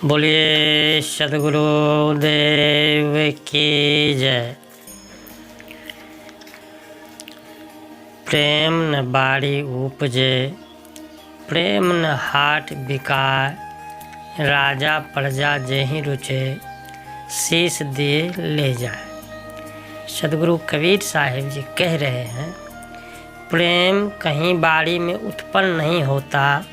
बोलिए सदगुरु देव की जय। प्रेम न बाड़ी उपजे, प्रेम न हाट बिकाय, राजा प्रजा जेहि रुचे, शीश दिए ले जाए। सदगुरु कबीर साहिब जी कह रहे हैं, प्रेम कहीं बाड़ी में उत्पन्न नहीं होता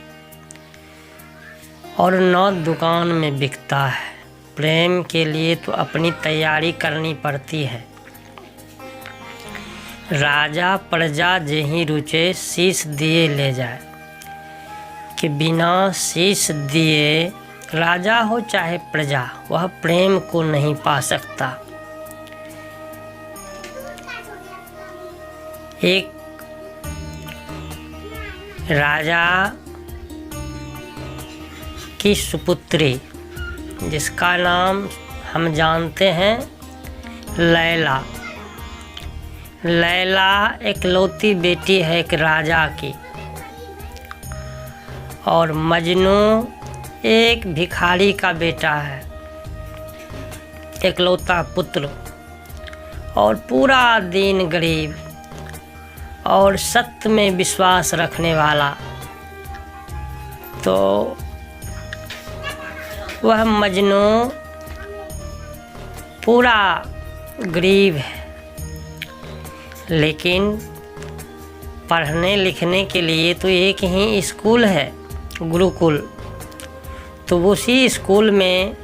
और न दुकान में बिकता है। प्रेम के लिए तो अपनी तैयारी करनी पड़ती है। राजा प्रजा जेहि रुचे, शीश दिए ले जाए। कि बिना शीश दिए राजा हो चाहे प्रजा, वह प्रेम को नहीं पा सकता। एक राजा की सुपुत्री, जिसका नाम हम जानते हैं लैला। लैला एकलौती बेटी है एक राजा की, और मजनू एक भिखारी का बेटा है, एकलौता पुत्र, और पूरा दिन गरीब और सत्य में विश्वास रखने वाला। तो वह मजनू पूरा गरीब है, लेकिन पढ़ने लिखने के लिए तो एक ही स्कूल है, गुरुकुल। तो उसी स्कूल में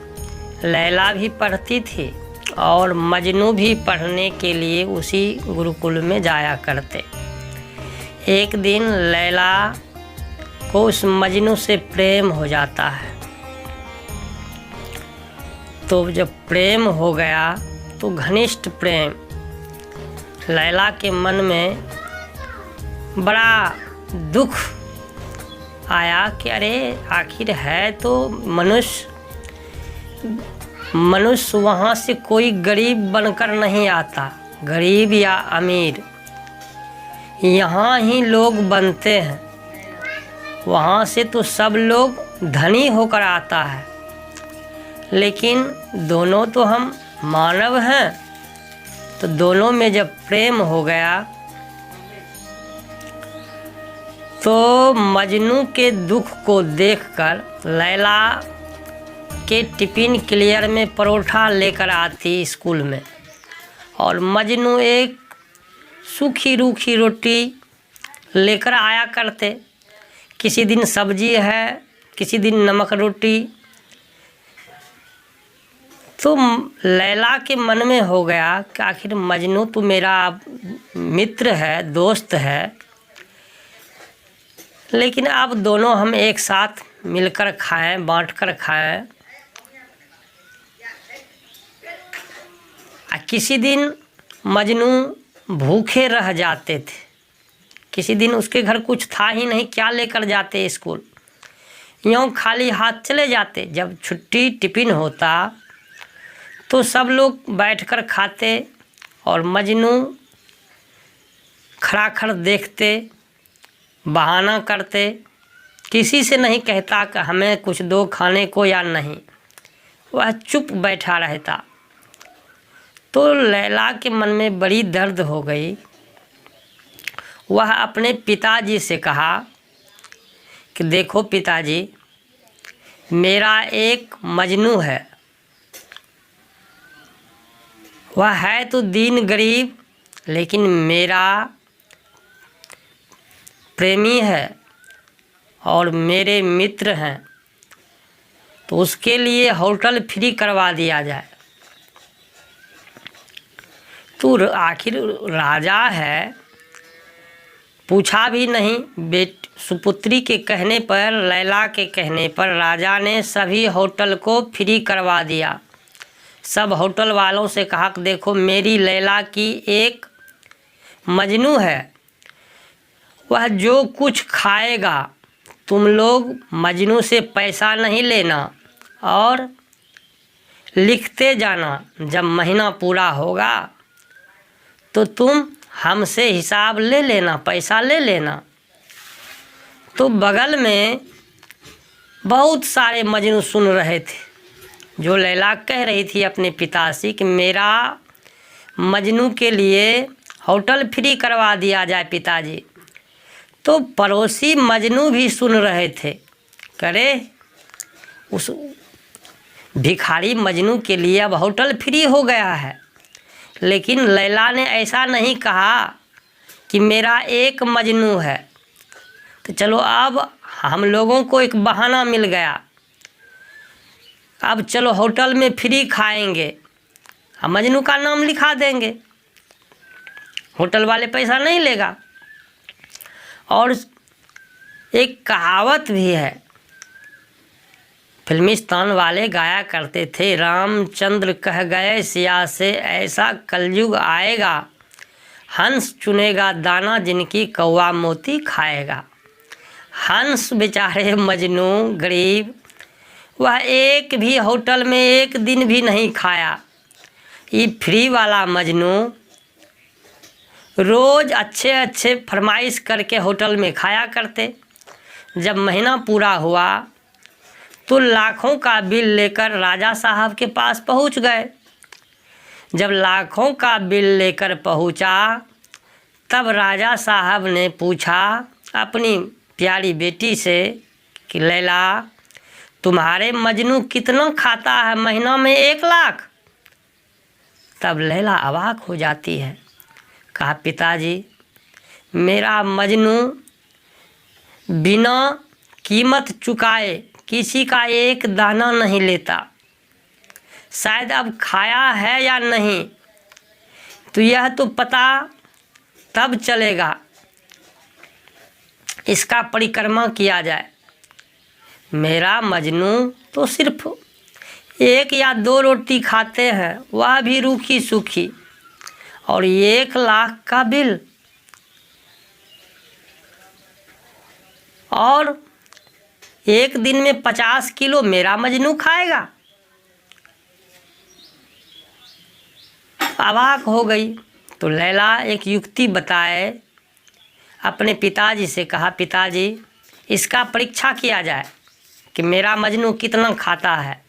लैला भी पढ़ती थी और मजनू भी पढ़ने के लिए उसी गुरुकुल में जाया करते। एक दिन लैला को उस मजनू से प्रेम हो जाता है। तो जब प्रेम हो गया तो घनिष्ठ प्रेम, लैला के मन में बड़ा दुख आया कि अरे आखिर है तो मनुष्य वहाँ से कोई गरीब बनकर नहीं आता, गरीब या अमीर यहाँ ही लोग बनते हैं। वहाँ से तो सब लोग धनी होकर आता है, लेकिन दोनों तो हम मानव हैं। तो दोनों में जब प्रेम हो गया तो मजनू के दुख को देखकर लैला के टिफिन क्लियर में परोठा लेकर आती स्कूल में, और मजनू एक सूखी रूखी रोटी लेकर आया करते। किसी दिन सब्जी है, किसी दिन नमक रोटी। तो लैला के मन में हो गया कि आखिर मजनू तो मेरा मित्र है, दोस्त है, लेकिन अब दोनों हम एक साथ मिलकर खाएं, बांटकर खाएं। किसी दिन मजनू भूखे रह जाते थे, किसी दिन उसके घर कुछ था ही नहीं, क्या लेकर जाते स्कूल, यूँ खाली हाथ चले जाते। जब छुट्टी टिफिन होता तो सब लोग बैठकर खाते और मजनू खड़ा खड़ देखते, बहाना करते, किसी से नहीं कहता कि हमें कुछ दो खाने को या नहीं, वह चुप बैठा रहता। तो लैला के मन में बड़ी दर्द हो गई। वह अपने पिताजी से कहा कि देखो पिताजी, मेरा एक मजनू है, वह है तो दीन गरीब, लेकिन मेरा प्रेमी है और मेरे मित्र हैं, तो उसके लिए होटल फ्री करवा दिया जाए। तो आखिर राजा है, पूछा भी नहीं। सुपुत्री के कहने पर, लैला के कहने पर राजा ने सभी होटल को फ्री करवा दिया। सब होटल वालों से कहा कि देखो मेरी लैला की एक मजनू है, वह जो कुछ खाएगा तुम लोग मजनू से पैसा नहीं लेना और लिखते जाना। जब महीना पूरा होगा तो तुम हमसे हिसाब ले लेना, पैसा ले लेना। तो बगल में बहुत सारे मजनू सुन रहे थे। जो लैला कह रही थी अपने पिता से कि मेरा मजनू के लिए होटल फ्री करवा दिया जाए पिताजी, तो पड़ोसी मजनू भी सुन रहे थे। करे उस भिखारी मजनू के लिए अब होटल फ्री हो गया है, लेकिन लैला ने ऐसा नहीं कहा कि मेरा एक मजनू है। तो चलो अब हम लोगों को एक बहाना मिल गया, अब चलो होटल में फ्री खाएंगे, हम मजनू का नाम लिखा देंगे, होटल वाले पैसा नहीं लेगा। और एक कहावत भी है, फिल्मिस्तान वाले गाया करते थे, रामचंद्र कह गए सिया से ऐसा कलयुग आएगा, हंस चुनेगा दाना जिनकी कौवा मोती खाएगा। हंस बेचारे मजनू गरीब, वह एक भी होटल में एक दिन भी नहीं खाया। ये फ्री वाला मजनू रोज़ अच्छे अच्छे फरमाइश करके होटल में खाया करते। जब महीना पूरा हुआ तो लाखों का बिल लेकर राजा साहब के पास पहुंच गए। जब लाखों का बिल लेकर पहुंचा तब राजा साहब ने पूछा अपनी प्यारी बेटी से कि लैला, तुम्हारे मजनू कितना खाता है महीना में? 1 लाख। तब लैला अवाक हो जाती है, कहा पिताजी मेरा मजनू बिना कीमत चुकाए किसी का एक दाना नहीं लेता, शायद अब खाया है या नहीं तो यह तो पता तब चलेगा, इसका परिक्रमा किया जाए। मेरा मजनू तो सिर्फ 1 या 2 रोटी खाते हैं, वह भी रूखी सूखी, और 1 लाख का बिल, और एक दिन में 50 किलो मेरा मजनू खाएगा। अवाक हो गई। तो लैला एक युक्ति बताए, अपने पिताजी से कहा पिताजी इसका परीक्षा किया जाए कि मेरा मजनू कितना खाता है।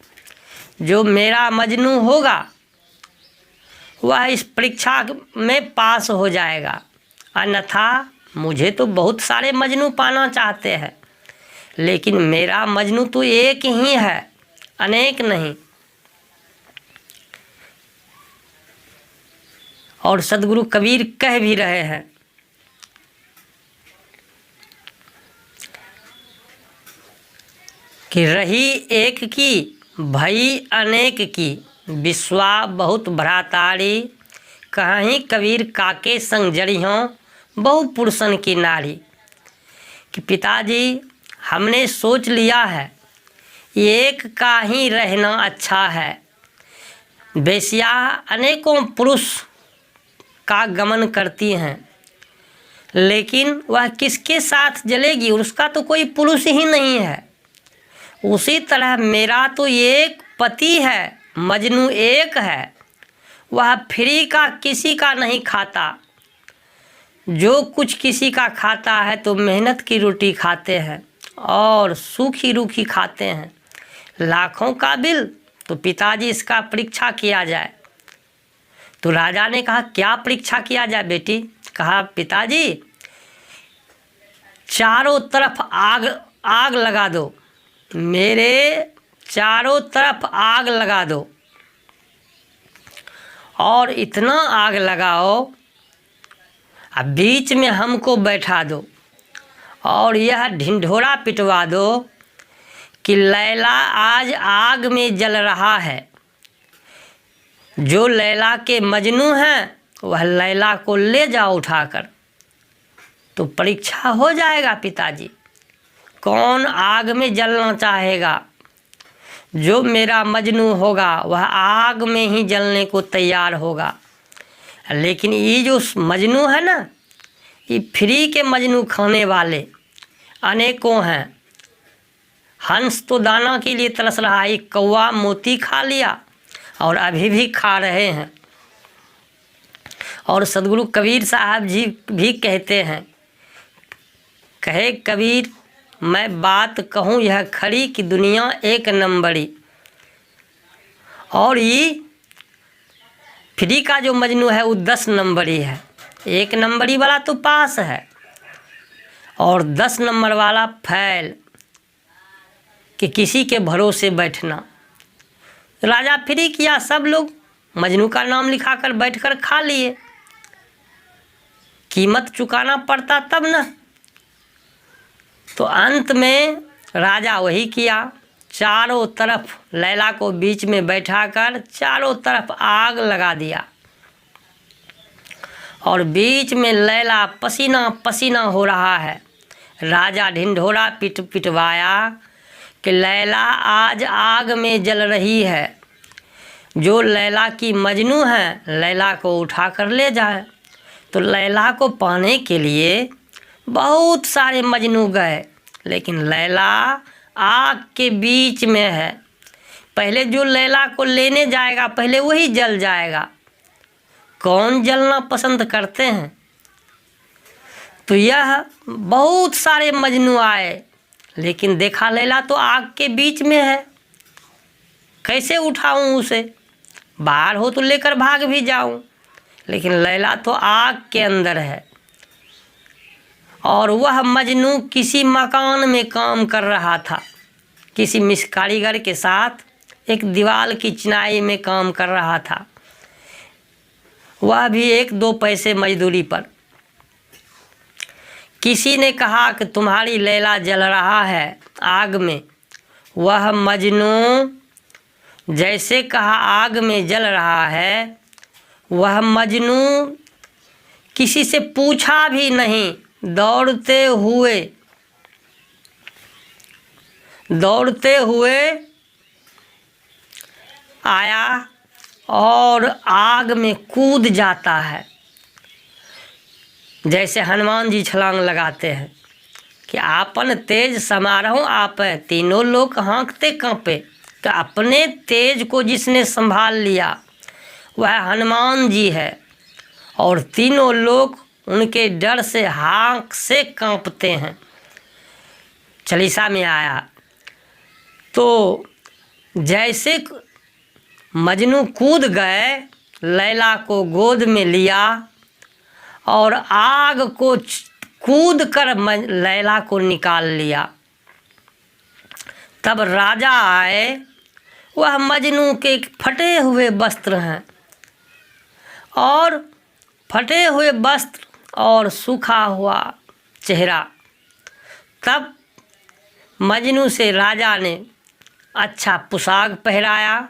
जो मेरा मजनू होगा वह इस परीक्षा में पास हो जाएगा, अन्यथा मुझे तो बहुत सारे मजनू पाना चाहते हैं, लेकिन मेरा मजनू तो एक ही है, अनेक नहीं। और सदगुरु कबीर कह भी रहे हैं कि रही एक की भई अनेक की, विश्वा बहुत भ्रातारी, कहीं कबीर काके संग जड़ियों बहु पुरुषन की नारी। कि पिताजी हमने सोच लिया है एक का ही रहना अच्छा है, बेश्या अनेकों पुरुष का गमन करती हैं, लेकिन वह किसके साथ जलेगी, उसका तो कोई पुरुष ही नहीं है। उसी तरह मेरा तो एक पति है, मजनू एक है, वह फ्री का किसी का नहीं खाता। जो कुछ किसी का खाता है तो मेहनत की रोटी खाते हैं और सूखी रूखी खाते हैं। लाखों का बिल, तो पिताजी इसका परीक्षा किया जाए। तो राजा ने कहा क्या परीक्षा किया जाए बेटी? कहा पिताजी चारों तरफ आग लगा दो, मेरे चारों तरफ आग लगा दो, और इतना आग लगाओ अब बीच में हमको बैठा दो, और यह ढिंढोरा पिटवा दो कि लैला आज आग में जल रहा है। जो लैला के मजनू हैं वह लैला को ले जाओ उठाकर। तो परीक्षा हो जाएगा पिताजी, कौन आग में जलना चाहेगा। जो मेरा मजनू होगा वह आग में ही जलने को तैयार होगा, लेकिन ये जो मजनू है ना, ये फ्री के मजनू खाने वाले अनेकों हैं। हंस तो दाना के लिए तरस रहा है, कौवा मोती खा लिया और अभी भी खा रहे हैं। और सदगुरु कबीर साहब जी भी कहते हैं, कहे कबीर मैं बात कहूँ यह खड़ी कि दुनिया एक नंबरी। और ये फ्री का जो मजनू है वो 10 नंबरी है। 1 नंबरी वाला तो पास है और 10 नंबर वाला फैल, कि किसी के भरोसे बैठना। राजा फ्री किया, सब लोग मजनू का नाम लिखाकर बैठकर खा लिए। कीमत चुकाना पड़ता तब ना। तो अंत में राजा वही किया, चारों तरफ लैला को बीच में बैठाकर चारों तरफ आग लगा दिया और बीच में लैला पसीना पसीना हो रहा है। राजा ढिंढोरा पिटवाया कि लैला आज आग में जल रही है, जो लैला की मजनू है लैला को उठा कर ले जाए। तो लैला को पाने के लिए बहुत सारे मजनू गए, लेकिन लैला आग के बीच में है। पहले जो लैला को लेने जाएगा पहले वही जल जाएगा। कौन जलना पसंद करते हैं? तो यह बहुत सारे मजनू आए, लेकिन देखा लैला तो आग के बीच में है, कैसे उठाऊं उसे? बाहर हो तो लेकर भाग भी जाऊं, लेकिन लैला तो आग के अंदर है। और वह मजनू किसी मकान में काम कर रहा था, किसी मिस्त्री कारीगर के साथ एक दीवार की चिनाई में काम कर रहा था, वह भी 1-2 पैसे मजदूरी पर। किसी ने कहा कि तुम्हारी लैला जल रहा है आग में। वह मजनू जैसे कहा आग में जल रहा है, वह मजनू किसी से पूछा भी नहीं, दौड़ते हुए आया और आग में कूद जाता है। जैसे हनुमान जी छलांग लगाते हैं कि आपन तेज समारोह आप, तीनों लोग हाँकते कांपे। तो अपने तेज को जिसने संभाल लिया वह हनुमान जी है, और तीनों लोग उनके डर से हाँक से कांपते हैं। चालीसा में आया। तो जैसे मजनू कूद गए, लैला को गोद में लिया और आग को कूद कर लैला को निकाल लिया। तब राजा आए, वह मजनू के फटे हुए वस्त्र हैं, और फटे हुए वस्त्र और सूखा हुआ चेहरा। तब मजनू से राजा ने अच्छा पोशाक पहराया,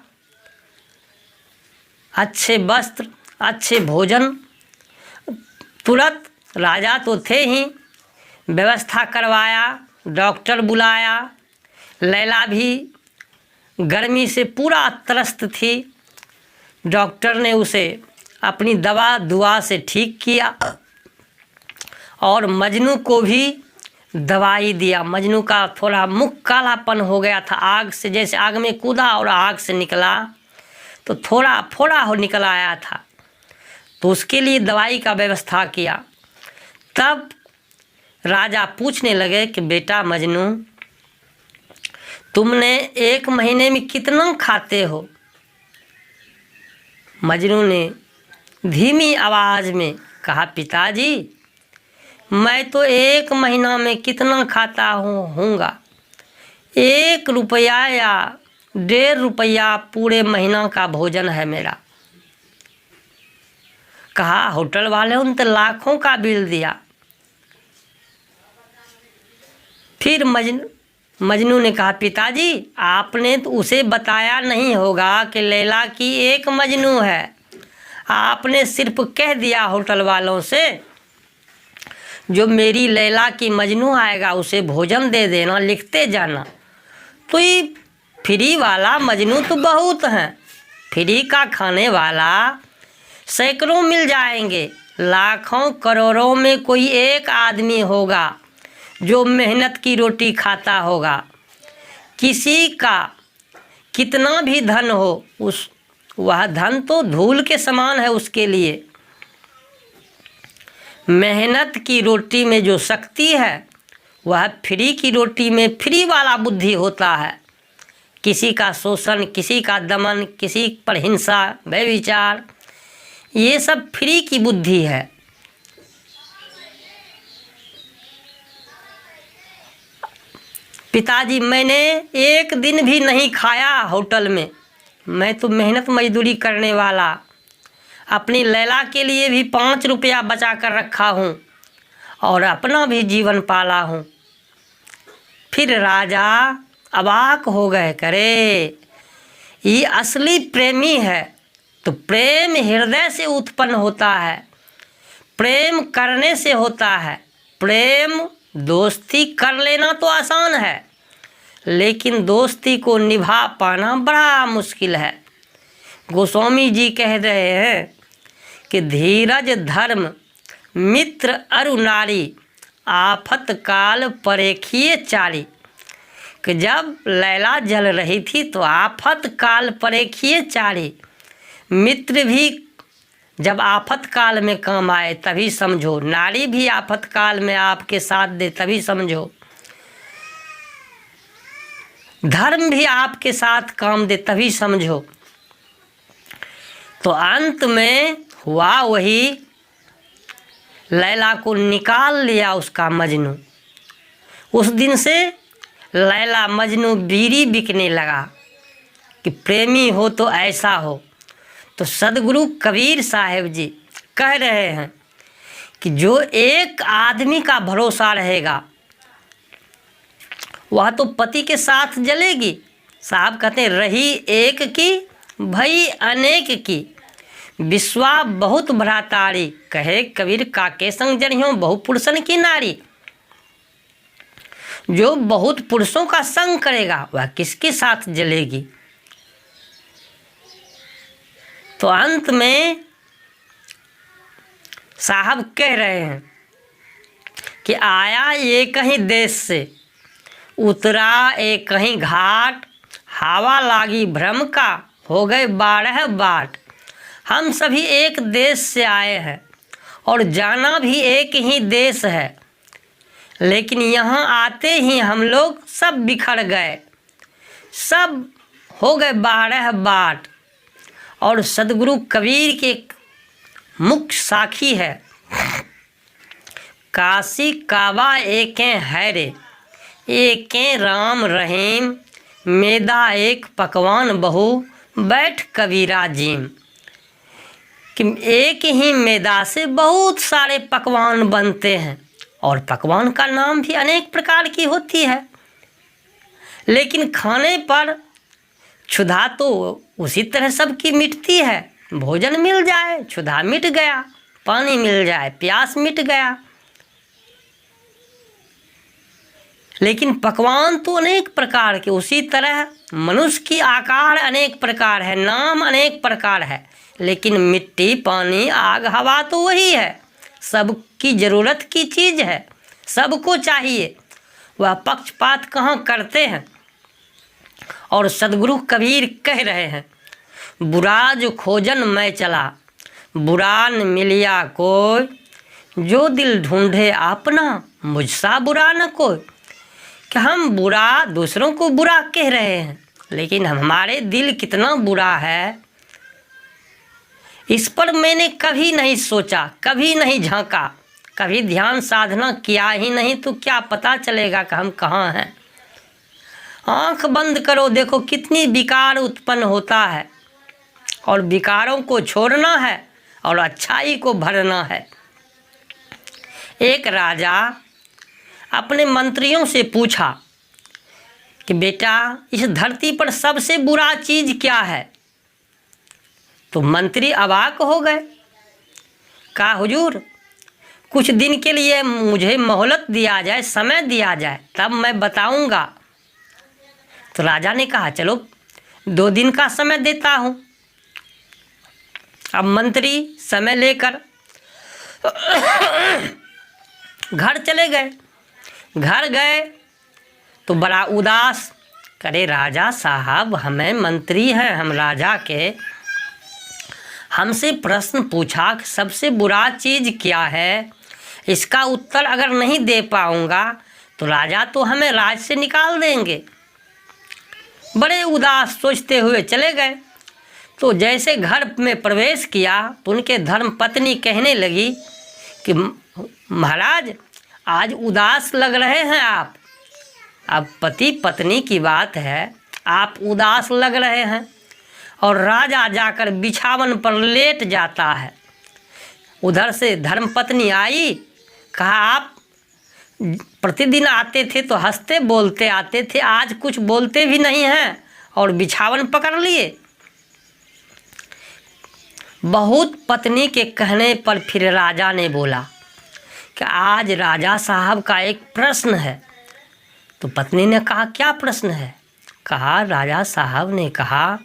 अच्छे वस्त्र, अच्छे भोजन। तुरंत राजा तो थे ही, व्यवस्था करवाया, डॉक्टर बुलाया। लैला भी गर्मी से पूरा त्रस्त थी। डॉक्टर ने उसे अपनी दुआ से ठीक किया और मजनू को भी दवाई दिया। मजनू का थोड़ा मुख कालापन हो गया था, आग से, जैसे आग में कूदा और आग से निकला तो थोड़ा फोड़ा हो निकल आया था, तो उसके लिए दवाई का व्यवस्था किया। तब राजा पूछने लगे कि बेटा मजनू, तुमने 1 महीने में कितना खाते हो? मजनू ने धीमी आवाज़ में कहा, पिताजी मैं तो 1 महीना में कितना खाता होऊंगा, 1 रुपया या 1.5 रुपया पूरे महीना का भोजन है मेरा। कहा होटल वाले उन तो लाखों का बिल दिया। फिर मजनू ने कहा, पिताजी आपने तो उसे बताया नहीं होगा कि लैला की 1 मजनू है। आपने सिर्फ कह दिया होटल वालों से जो मेरी लैला की मजनू आएगा उसे भोजन दे देना, लिखते जाना। तो ये फ्री वाला मजनू तो बहुत हैं, फ्री का खाने वाला सैकड़ों मिल जाएंगे। लाखों करोड़ों में कोई 1 आदमी होगा जो मेहनत की रोटी खाता होगा। किसी का कितना भी धन हो, वह धन तो धूल के समान है उसके लिए। मेहनत की रोटी में जो शक्ति है वह फ्री की रोटी में फ्री वाला बुद्धि होता है किसी का शोषण, किसी का दमन, किसी पर हिंसा, व्यभिचार, ये सब फ्री की बुद्धि है। पिताजी मैंने एक दिन भी नहीं खाया होटल में, मैं तो मेहनत मजदूरी करने वाला, अपनी लैला के लिए भी 5 रुपया बचा कर रखा हूँ और अपना भी जीवन पाला हूँ। फिर राजा अवाक हो गए, करे ये असली प्रेमी है। तो प्रेम हृदय से उत्पन्न होता है, प्रेम करने से होता है। प्रेम दोस्ती कर लेना तो आसान है, लेकिन दोस्ती को निभा पाना बड़ा मुश्किल है। गोस्वामी जी कह रहे हैं कि धीरज धर्म मित्र अरु नारी, आफत काल परेखिए चारी। कि जब लैला जल रही थी तो आफत काल परेखिए चारी, मित्र भी जब आफत काल में काम आए तभी समझो, नारी भी आफत काल में आपके साथ दे तभी समझो, धर्म भी आपके साथ काम दे तभी समझो। तो अंत में हुआ वही, लैला को निकाल लिया उसका मजनू। उस दिन से लैला मजनू बीड़ी बिकने लगा कि प्रेमी हो तो ऐसा हो। तो सदगुरु कबीर साहिब जी कह रहे हैं कि जो एक आदमी का भरोसा रहेगा वह तो पति के साथ जलेगी। साहब कहते हैं रही एक की भई अनेक की, विश्वा बहुत भ्रातारी, कहे कबीर काके संग जनियों बहु पुरुषन की नारी। जो बहुत पुरुषों का संग करेगा वह किसके साथ जलेगी। तो अंत में साहब कह रहे हैं कि आया ये कहीं देश से, उतरा एक कहीं घाट, हवा लागी भ्रम का हो गए 12 बाट। हम सभी एक देश से आए हैं और जाना भी एक ही देश है, लेकिन यहाँ आते ही हम लोग सब बिखर गए, सब हो गए 12 बाट। और सदगुरु कबीर के मुख्य साखी है, काशी काबा एकें है रे, एकें राम रहीम, मैदा एक पकवान बहु बैठ कबीरा जीम। कि एक ही मैदा से बहुत सारे पकवान बनते हैं और पकवान का नाम भी अनेक प्रकार की होती है, लेकिन खाने पर क्षुधा तो उसी तरह सबकी मिटती है। भोजन मिल जाए क्षुधा मिट गया, पानी मिल जाए प्यास मिट गया, लेकिन पकवान तो अनेक प्रकार के। उसी तरह मनुष्य की आकार अनेक प्रकार है, नाम अनेक प्रकार है, लेकिन मिट्टी पानी आग हवा तो वही है। सबकी ज़रूरत की चीज़ है, सबको चाहिए, वह पक्षपात कहाँ करते हैं। और सदगुरु कबीर कह रहे हैं, बुरा जो खोजन मैं चला, बुरा न मिलिया कोई, जो दिल ढूंढे अपना मुझसा बुरा न कोई। कि हम बुरा दूसरों को बुरा कह रहे हैं, लेकिन हमारे दिल कितना बुरा है इस पर मैंने कभी नहीं सोचा, कभी नहीं झांका, कभी ध्यान साधना किया ही नहीं, तो क्या पता चलेगा कि हम कहाँ हैं। आँख बंद करो, देखो कितनी विकार उत्पन्न होता है, और विकारों को छोड़ना है और अच्छाई को भरना है। एक राजा अपने मंत्रियों से पूछा कि बेटा इस धरती पर सबसे बुरा चीज़ क्या है। तो मंत्री अवाक हो गए, कहा हुजूर कुछ दिन के लिए मुझे मोहलत दिया जाए, समय दिया जाए, तब मैं बताऊंगा। तो राजा ने कहा चलो 2 दिन का समय देता हूँ। अब मंत्री समय लेकर घर चले गए। घर गए तो बड़ा उदास, करे राजा साहब हमें मंत्री हैं हम राजा के, हमसे प्रश्न पूछा कि सबसे बुरा चीज़ क्या है, इसका उत्तर अगर नहीं दे पाऊँगा तो राजा तो हमें राज से निकाल देंगे। बड़े उदास सोचते हुए चले गए। तो जैसे घर में प्रवेश किया तो उनके धर्मपत्नी कहने लगी कि महाराज, आज उदास लग रहे हैं आप। अब पति पत्नी की बात है, आप उदास लग रहे हैं। और राजा जाकर बिछावन पर लेट जाता है। उधर से धर्मपत्नी आई, कहा आप प्रतिदिन आते थे तो हंसते बोलते आते थे, आज कुछ बोलते भी नहीं हैं और बिछावन पकड़ लिए। बहुत पत्नी के कहने पर फिर राजा ने बोला कि आज राजा साहब का एक प्रश्न है। तो पत्नी ने कहा क्या प्रश्न है? कहा राजा साहब ने कहा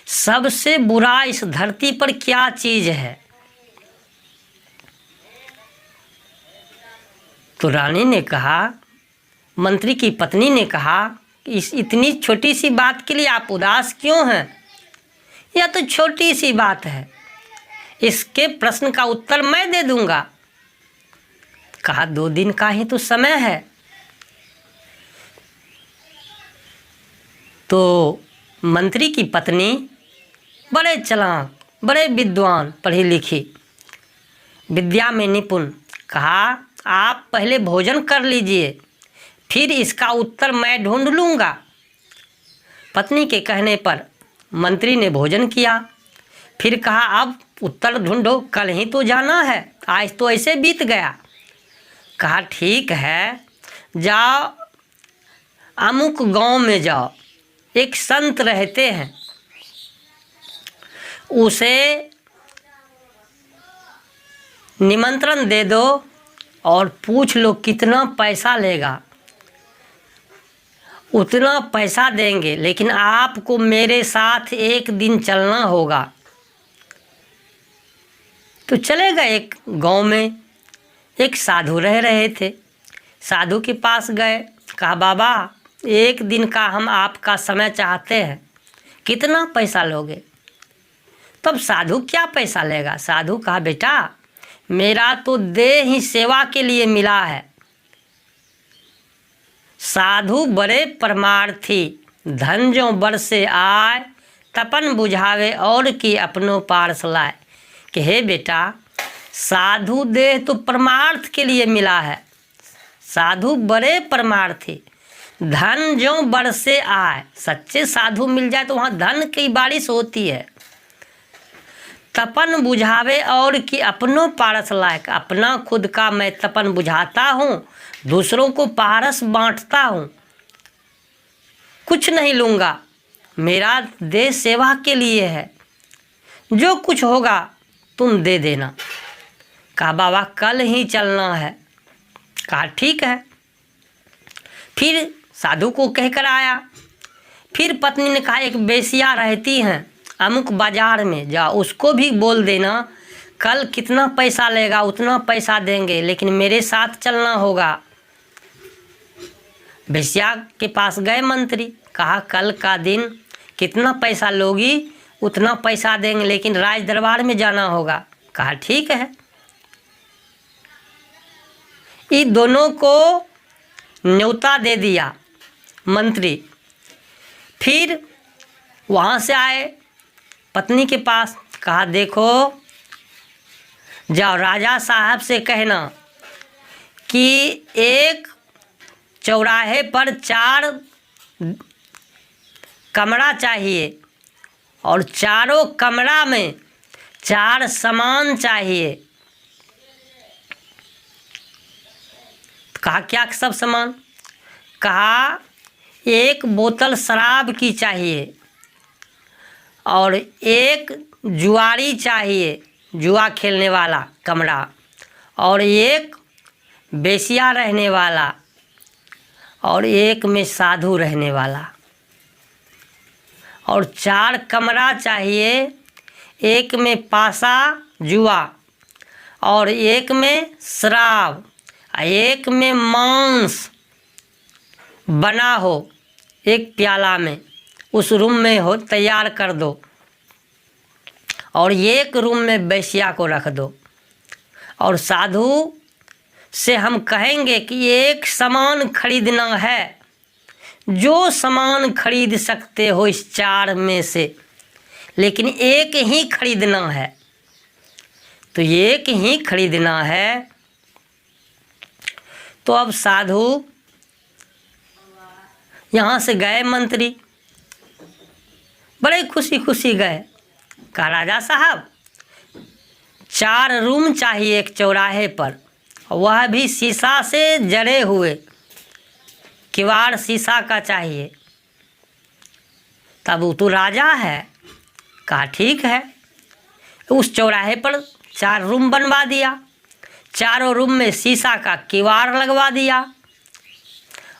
सबसे बुरा इस धरती पर क्या चीज़ है? तो रानी ने कहा, मंत्री की पत्नी ने कहा, इस इतनी छोटी सी बात के लिए आप उदास क्यों हैं? यह तो छोटी सी बात है, इसके प्रश्न का उत्तर मैं दे दूंगा। कहा 2 दिन का ही तो समय है। तो मंत्री की पत्नी बड़े चालाक, बड़े विद्वान, पढ़ी लिखी, विद्या में निपुण, कहा आप पहले भोजन कर लीजिए, फिर इसका उत्तर मैं ढूंढ लूँगा। पत्नी के कहने पर मंत्री ने भोजन किया, फिर कहा अब उत्तर ढूंढो, कल ही तो जाना है, आज तो ऐसे बीत गया। कहा ठीक है, जाओ अमुक गांव में जाओ, एक संत रहते हैं, उसे निमंत्रण दे दो और पूछ लो कितना पैसा लेगा। उतना पैसा देंगे, लेकिन आपको मेरे साथ एक दिन चलना होगा। तो चले गए। एक गांव में एक साधु रह रहे थे। साधु के पास गए, कहा बाबा एक दिन का हम आपका समय चाहते हैं, कितना पैसा लोगे? तब साधु क्या पैसा लेगा? साधु कहा बेटा मेरा तो देह ही सेवा के लिए मिला है। साधु बड़े परमार्थी, धन जो बरसे आए, तपन बुझावे और की अपनों पारस लाए। कि हे बेटा, साधु देह तो परमार्थ के लिए मिला है, साधु बड़े परमार्थी, धन जो बरसे आए। सच्चे साधु मिल जाए तो वहाँ धन की बारिश होती है। तपन बुझावे और कि अपनों पारस लायक, अपना खुद का मैं तपन बुझाता हूँ, दूसरों को पारस बांटता हूँ, कुछ नहीं लूँगा, मेरा देश सेवा के लिए है, जो कुछ होगा तुम दे देना। कहा बाबा कल ही चलना है। कहा ठीक है। फिर साधु को कहकर आया। फिर पत्नी ने कहा एक बेसिया रहती हैं अमुक बाजार में, जाओ उसको भी बोल देना कल कितना पैसा लेगा उतना पैसा देंगे, लेकिन मेरे साथ चलना होगा। बेसिया के पास गए मंत्री, कहा कल का दिन कितना पैसा लोगी? उतना पैसा देंगे, लेकिन राज दरबार में जाना होगा। कहा ठीक है। इन दोनों को न्योता दे दिया मंत्री। फिर वहाँ से आए पत्नी के पास, कहा देखो जाओ राजा साहब से कहना कि एक चौराहे पर 4 कमरा चाहिए और चारों कमरा में 4 सामान चाहिए। कहा क्या सब सामान? कहा एक बोतल शराब की चाहिए और एक जुआरी चाहिए, जुआ खेलने वाला कमरा, और एक बेसिया रहने वाला, और एक में साधु रहने वाला, और 4 कमरा चाहिए, एक में पासा जुआ और एक में शराब, एक में मांस बना हो एक प्याला में, उस रूम में हो तैयार कर दो, और एक रूम में बेसिया को रख दो। और साधु से हम कहेंगे कि एक सामान खरीदना है जो सामान खरीद सकते हो इस चार में से, लेकिन एक ही खरीदना है। तो एक ही खरीदना है। तो अब साधु यहाँ से गए, मंत्री बड़े खुशी खुशी गए। कहा राजा साहब 4 रूम चाहिए एक चौराहे पर, वह भी शीशा से जड़े हुए, किवाड़ शीशा का चाहिए। तब वो तो राजा है। कहा ठीक है। उस चौराहे पर 4 रूम बनवा दिया, चारों रूम में शीशा का किवाड़ लगवा दिया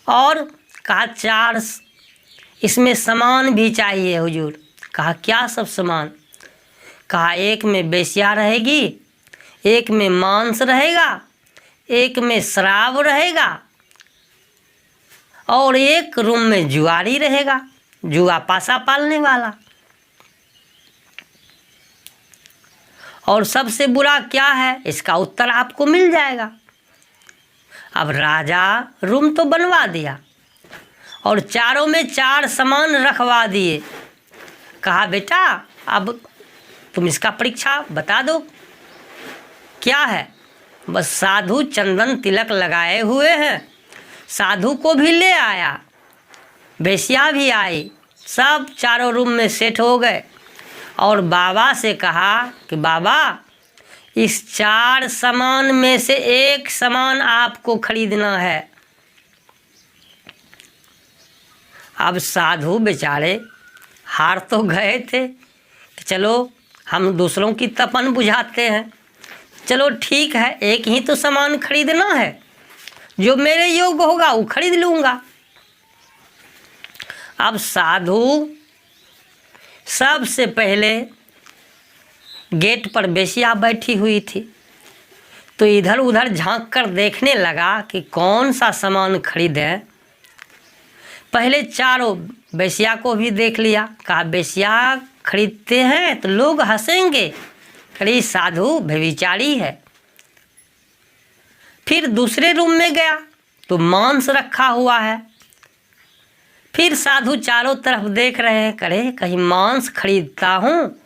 और कहा 4 इसमें सामान भी चाहिए हुजूर। कहा क्या सब सामान? कहा एक में वेश्या रहेगी, एक में मांस रहेगा, एक में शराब रहेगा और एक रूम में जुआरी रहेगा, जुआ पासा पालने वाला। और सबसे बुरा क्या है, इसका उत्तर आपको मिल जाएगा। अब राजा रूम तो बनवा दिया और चारों में 4 सामान रखवा दिए। कहा बेटा अब तुम इसका परीक्षा बता दो क्या है। बस साधु चंदन तिलक लगाए हुए हैं, साधु को भी ले आया, वेश्या भी आई, सब चारों रूम में सेट हो गए। और बाबा से कहा कि बाबा इस 4 सामान में से एक सामान आपको खरीदना है। अब साधु बेचारे हार तो गए थे कि चलो हम दूसरों की तपन बुझाते हैं, चलो ठीक है एक ही तो सामान खरीदना है, जो मेरे योग्य होगा वो खरीद लूँगा। अब साधु सबसे पहले गेट पर वेश्या बैठी हुई थी, तो इधर उधर झांक कर देखने लगा कि कौन सा सामान खरीदें। पहले चारों वेश्या को भी देख लिया। कहा वेश्या खरीदते हैं तो लोग हंसेंगे, अरे साधु व्यभिचारी है। फिर दूसरे रूम में गया तो मांस रखा हुआ है। फिर साधु चारों तरफ देख रहे हैं, करे कहीं मांस खरीदता हूँ